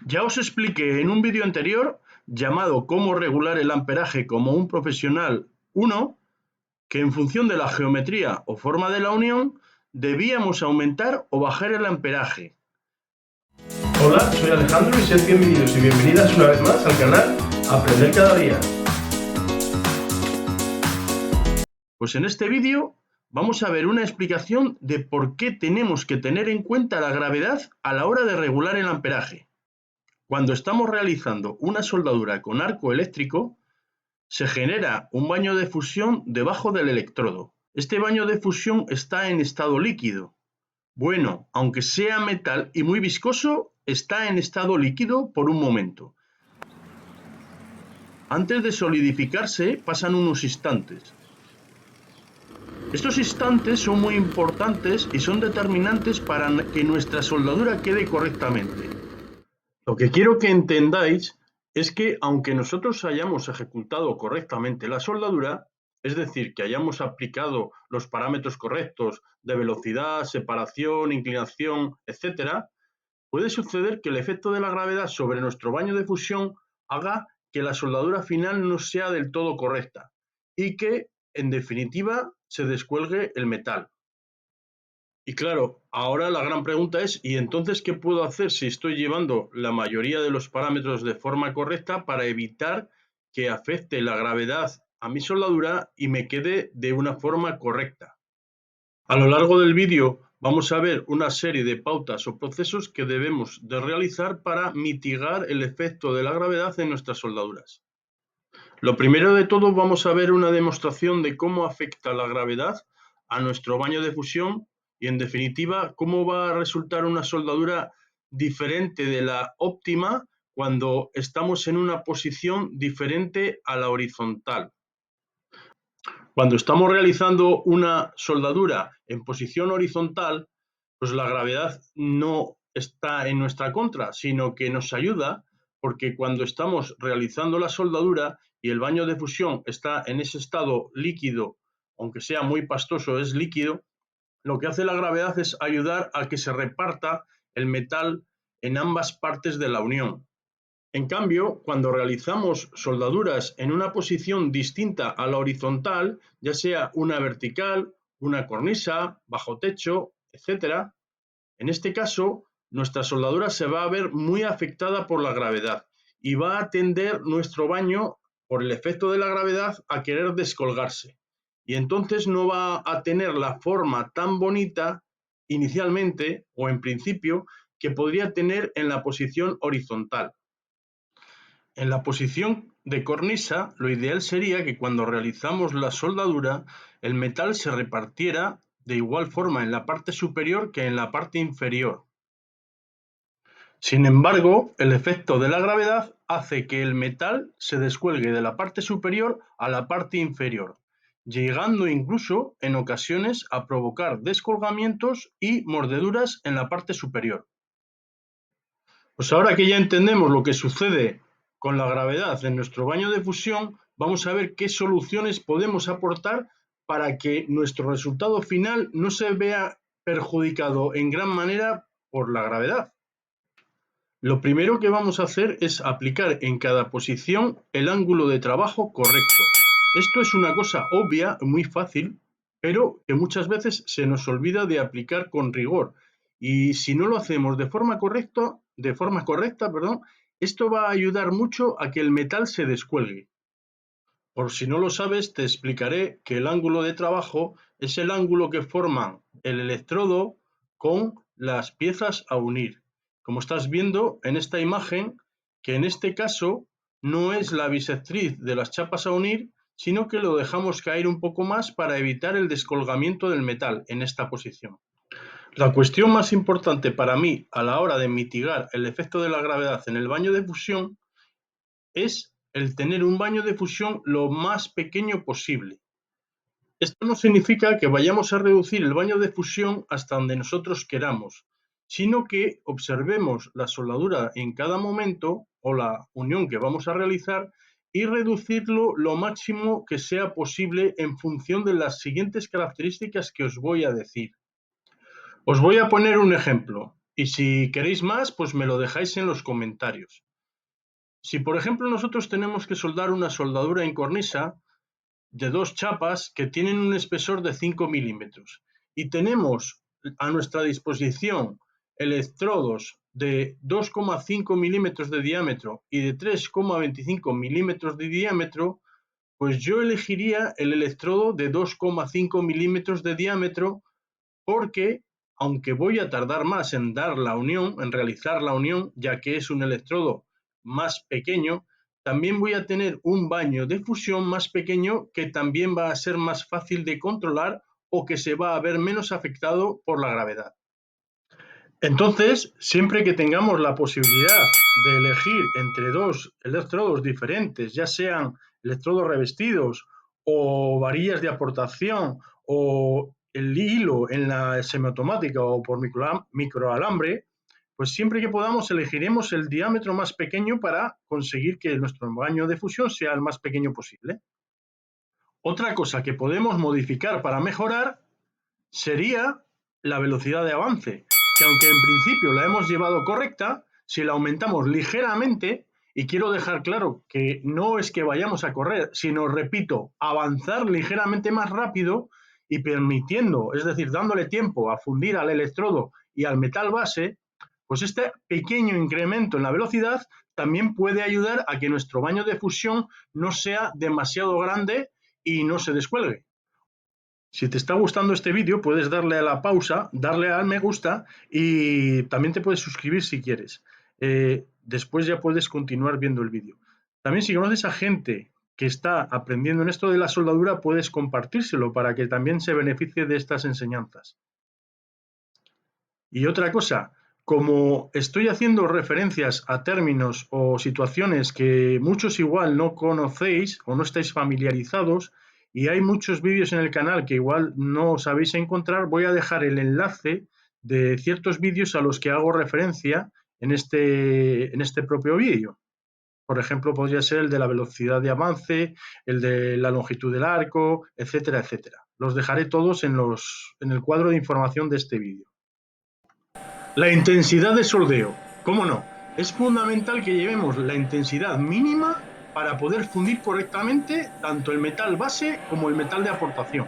Ya os expliqué en un vídeo anterior, llamado Cómo regular el amperaje como un profesional 1, que en función de la geometría o forma de la unión, debíamos aumentar o bajar el amperaje. Hola, soy Alejandro y sed bienvenidos y bienvenidas una vez más al canal Aprender cada día. Pues en este vídeo vamos a ver una explicación de por qué tenemos que tener en cuenta la gravedad a la hora de regular el amperaje. Cuando estamos realizando una soldadura con arco eléctrico, se genera un baño de fusión debajo del electrodo. Este baño de fusión está en estado líquido. Bueno, aunque sea metal y muy viscoso, está en estado líquido por un momento. Antes de solidificarse, pasan unos instantes. Estos instantes son muy importantes y son determinantes para que nuestra soldadura quede correctamente. Lo que quiero que entendáis es que aunque nosotros hayamos ejecutado correctamente la soldadura, es decir, que hayamos aplicado los parámetros correctos de velocidad, separación, inclinación, etc., puede suceder que el efecto de la gravedad sobre nuestro baño de fusión haga que la soldadura final no sea del todo correcta y que, en definitiva, se descuelgue el metal. Y claro, ahora la gran pregunta es, ¿y entonces qué puedo hacer si estoy llevando la mayoría de los parámetros de forma correcta para evitar que afecte la gravedad a mi soldadura y me quede de una forma correcta? A lo largo del vídeo vamos a ver una serie de pautas o procesos que debemos de realizar para mitigar el efecto de la gravedad en nuestras soldaduras. Lo primero de todo vamos a ver una demostración de cómo afecta la gravedad a nuestro baño de fusión y, en definitiva, cómo va a resultar una soldadura diferente de la óptima cuando estamos en una posición diferente a la horizontal. Cuando estamos realizando una soldadura en posición horizontal, pues la gravedad no está en nuestra contra, sino que nos ayuda, porque cuando estamos realizando la soldadura y el baño de fusión está en ese estado líquido, aunque sea muy pastoso, es líquido, lo que hace la gravedad es ayudar a que se reparta el metal en ambas partes de la unión. En cambio, cuando realizamos soldaduras en una posición distinta a la horizontal, ya sea una vertical, una cornisa, bajo techo, etc., en este caso, nuestra soldadura se va a ver muy afectada por la gravedad y va a tender nuestro baño, por el efecto de la gravedad, a querer descolgarse. Y entonces no va a tener la forma tan bonita inicialmente o en principio que podría tener en la posición horizontal. En la posición de cornisa, lo ideal sería que cuando realizamos la soldadura, el metal se repartiera de igual forma en la parte superior que en la parte inferior. Sin embargo, el efecto de la gravedad hace que el metal se descuelgue de la parte superior a la parte inferior, llegando incluso en ocasiones a provocar descolgamientos y mordeduras en la parte superior. Pues ahora que ya entendemos lo que sucede con la gravedad en nuestro baño de fusión, vamos a ver qué soluciones podemos aportar para que nuestro resultado final no se vea perjudicado en gran manera por la gravedad. Lo primero que vamos a hacer es aplicar en cada posición el ángulo de trabajo correcto. Esto es una cosa obvia, muy fácil, pero que muchas veces se nos olvida de aplicar con rigor. Y si no lo hacemos de forma correcta, esto va a ayudar mucho a que el metal se descuelgue. Por si no lo sabes, te explicaré que el ángulo de trabajo es el ángulo que forman el electrodo con las piezas a unir. Como estás viendo en esta imagen, que en este caso no es la bisectriz de las chapas a unir, sino que lo dejamos caer un poco más para evitar el descolgamiento del metal en esta posición. La cuestión más importante para mí a la hora de mitigar el efecto de la gravedad en el baño de fusión es el tener un baño de fusión lo más pequeño posible. Esto no significa que vayamos a reducir el baño de fusión hasta donde nosotros queramos, sino que observemos la soldadura en cada momento o la unión que vamos a realizar y reducirlo lo máximo que sea posible en función de las siguientes características que os voy a decir. Os voy a poner un ejemplo. Y si queréis más, pues me lo dejáis en los comentarios. Si por ejemplo nosotros tenemos que soldar una soldadura en cornisa de 2 chapas que tienen un espesor de 5 milímetros y tenemos a nuestra disposición electrodos de 2,5 milímetros de diámetro y de 3,25 milímetros de diámetro, pues yo elegiría el electrodo de 2,5 milímetros de diámetro porque, aunque voy a tardar más en dar la unión, en realizar la unión, ya que es un electrodo más pequeño, también voy a tener un baño de fusión más pequeño que también va a ser más fácil de controlar o que se va a ver menos afectado por la gravedad. Entonces, siempre que tengamos la posibilidad de elegir entre dos electrodos diferentes, ya sean electrodos revestidos o varillas de aportación o el hilo en la semiautomática o por microalambre, pues siempre que podamos elegiremos el diámetro más pequeño para conseguir que nuestro baño de fusión sea el más pequeño posible. Otra cosa que podemos modificar para mejorar sería la velocidad de avance, que aunque en principio la hemos llevado correcta, si la aumentamos ligeramente, y quiero dejar claro que no es que vayamos a correr, sino, repito, avanzar ligeramente más rápido y permitiendo, es decir, dándole tiempo a fundir al electrodo y al metal base, pues este pequeño incremento en la velocidad también puede ayudar a que nuestro baño de fusión no sea demasiado grande y no se descuelgue. Si te está gustando este vídeo, puedes darle a la pausa, darle al me gusta y también te puedes suscribir si quieres. Después ya puedes continuar viendo el vídeo. También si conoces a gente que está aprendiendo en esto de la soldadura, puedes compartírselo para que también se beneficie de estas enseñanzas. Y otra cosa, como estoy haciendo referencias a términos o situaciones que muchos igual no conocéis o no estáis familiarizados, y hay muchos vídeos en el canal que igual no sabéis encontrar, voy a dejar el enlace de ciertos vídeos a los que hago referencia en este propio vídeo. Por ejemplo, podría ser el de la velocidad de avance, el de la longitud del arco, etcétera, etcétera. Los dejaré todos en el cuadro de información de este vídeo. La intensidad de soldeo, ¿cómo no? Es fundamental que llevemos la intensidad mínima para poder fundir correctamente tanto el metal base como el metal de aportación.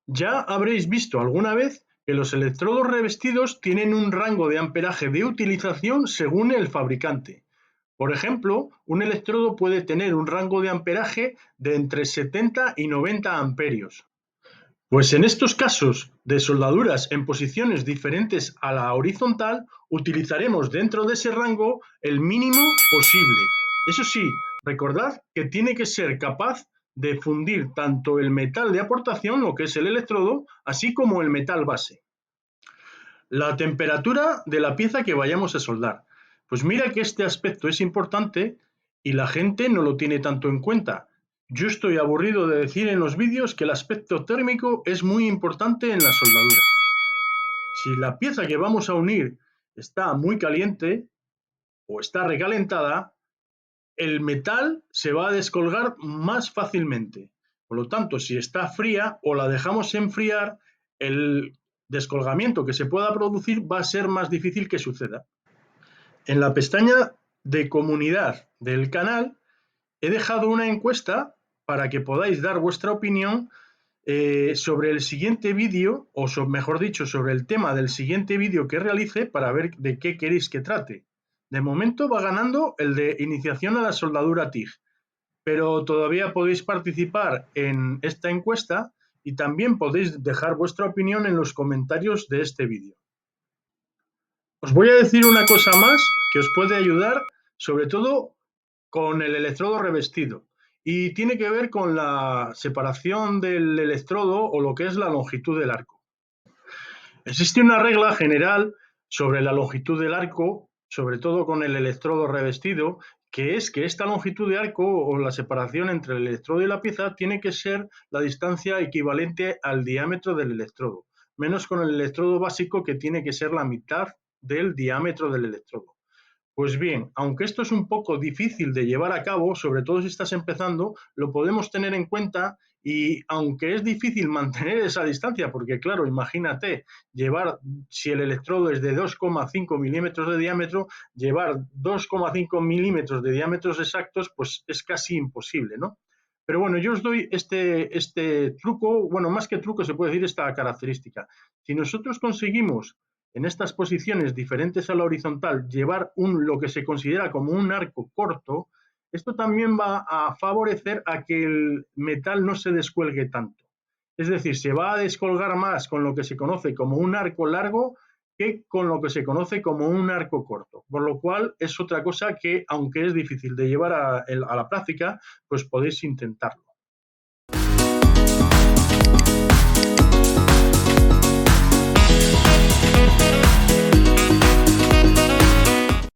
Ya habréis visto alguna vez que los electrodos revestidos tienen un rango de amperaje de utilización según el fabricante. Por ejemplo, un electrodo puede tener un rango de amperaje de entre 70 y 90 amperios. Pues en estos casos de soldaduras en posiciones diferentes a la horizontal, utilizaremos dentro de ese rango el mínimo posible. Eso sí, recordad que tiene que ser capaz de fundir tanto el metal de aportación, lo que es el electrodo, así como el metal base. La temperatura de la pieza que vayamos a soldar. Pues mira que este aspecto es importante y la gente no lo tiene tanto en cuenta. Yo estoy aburrido de decir en los vídeos que el aspecto térmico es muy importante en la soldadura. Si la pieza que vamos a unir está muy caliente o está recalentada, el metal se va a descolgar más fácilmente. Por lo tanto, si está fría o la dejamos enfriar, el descolgamiento que se pueda producir va a ser más difícil que suceda. En la pestaña de comunidad del canal he dejado una encuesta para que podáis dar vuestra opinión sobre el siguiente vídeo, o mejor dicho, sobre el tema del siguiente vídeo que realice para ver de qué queréis que trate. De momento va ganando el de iniciación a la soldadura TIG, pero todavía podéis participar en esta encuesta y también podéis dejar vuestra opinión en los comentarios de este vídeo. Os voy a decir una cosa más que os puede ayudar, sobre todo con el electrodo revestido, y tiene que ver con la separación del electrodo o lo que es la longitud del arco. Existe una regla general sobre la longitud del arco, sobre todo con el electrodo revestido, que es que esta longitud de arco o la separación entre el electrodo y la pieza tiene que ser la distancia equivalente al diámetro del electrodo, menos con el electrodo básico que tiene que ser la mitad del diámetro del electrodo. Pues bien, aunque esto es un poco difícil de llevar a cabo, sobre todo si estás empezando, lo podemos tener en cuenta Y aunque es difícil mantener esa distancia, porque claro, imagínate, si el electrodo es de 2,5 milímetros de diámetro, llevar 2,5 milímetros de diámetros exactos, pues es casi imposible, ¿no? Pero bueno, yo os doy este truco, bueno, más que truco se puede decir esta característica. Si nosotros conseguimos en estas posiciones diferentes a la horizontal llevar lo que se considera como un arco corto, esto también va a favorecer a que el metal no se descuelgue tanto. Es decir, se va a descolgar más con lo que se conoce como un arco largo que con lo que se conoce como un arco corto. Por lo cual es otra cosa que, aunque es difícil de llevar a la práctica, pues podéis intentarlo.